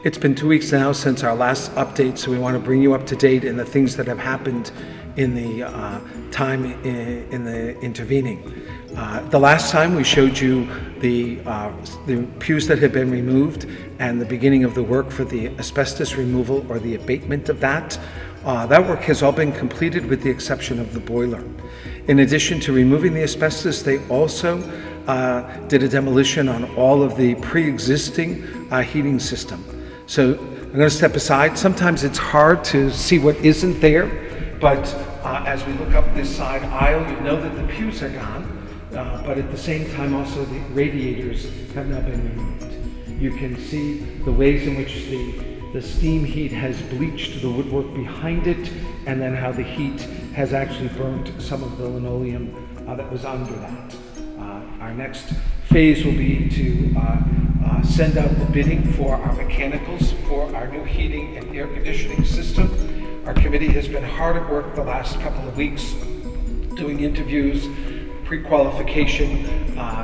It's been 2 weeks now since our last update, so we want to bring you up to date in the things that have happened in the time in the intervening. The last time we showed you the pews that had been removed and the beginning of the work for the asbestos removal or the abatement of that. That work has all been completed with the exception of the boiler. In addition to removing the asbestos, they also did a demolition on all of the pre-existing heating system. So I'm going to step aside. Sometimes it's hard to see what isn't there, but as we look up this side aisle, you know that the pews are gone, but at the same time also the radiators have now been removed. You can see the ways in which the steam heat has bleached the woodwork behind it, and then how the heat has actually burnt some of the linoleum that was under that. Our next phase will be to send out the bidding for our mechanicals for our new heating and air conditioning system. Our committee has been hard at work the last couple of weeks doing interviews, pre-qualification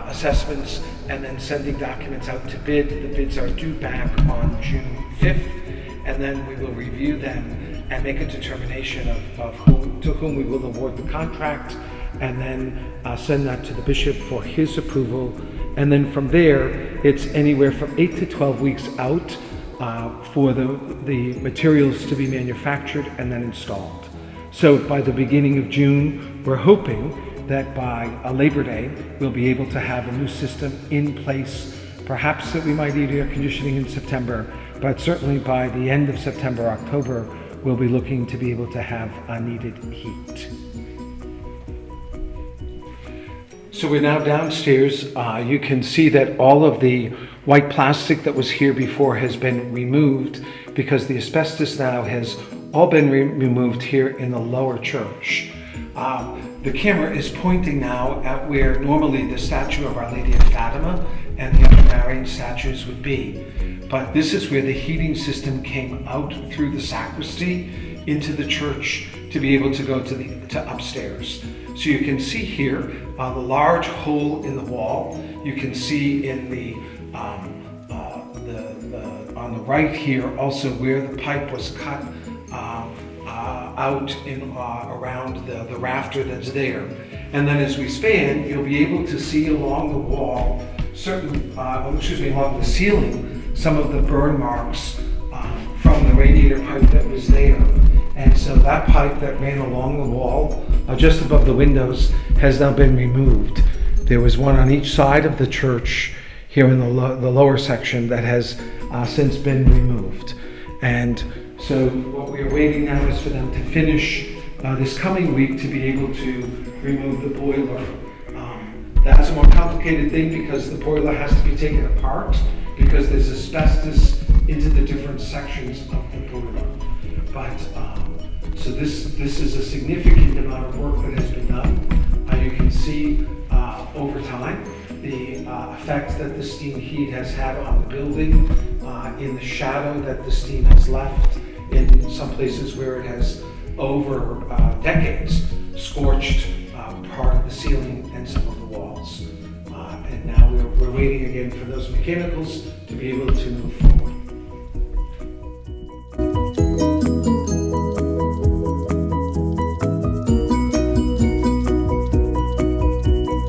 assessments, and then sending documents out to bid. The bids are due back on June 5th, and then we will review them and make a determination of to whom we will award the contract, and then send that to the bishop for his approval. And then from there, it's anywhere from 8 to 12 weeks out for the materials to be manufactured and then installed. So by the beginning of June, we're hoping that by Labor Day, we'll be able to have a new system in place. Perhaps that we might need air conditioning in September, but certainly by the end of September, October, we'll be looking to be able to have needed heat. So we're now downstairs. You can see that all of the white plastic that was here before has been removed because the asbestos now has all been removed here in the lower church. The camera is pointing now at where normally the statue of Our Lady of Fatima and the other Marian statues would be. But this is where the heating system came out through the sacristy into the church to be able to go to upstairs. So you can see here the large hole in the wall. You can see in on the right here also where the pipe was cut out around the rafter that's there. And then as we span, you'll be able to see along the wall, along the ceiling, some of the burn marks from the radiator pipe that was there. And so that pipe that ran along the wall, just above the windows, has now been removed. There was one on each side of the church here in the lower section that has since been removed. And so what we are waiting now is for them to finish this coming week to be able to remove the boiler. That's a more complicated thing because the boiler has to be taken apart because there's asbestos into the different sections of the boiler. But so this is a significant amount of work that has been done. You can see over time the effect that the steam heat has had on the building, in the shadow that the steam has left, in some places where it has over decades scorched part of the ceiling and some of the walls. And now we're waiting again for those mechanicals to be able to move forward.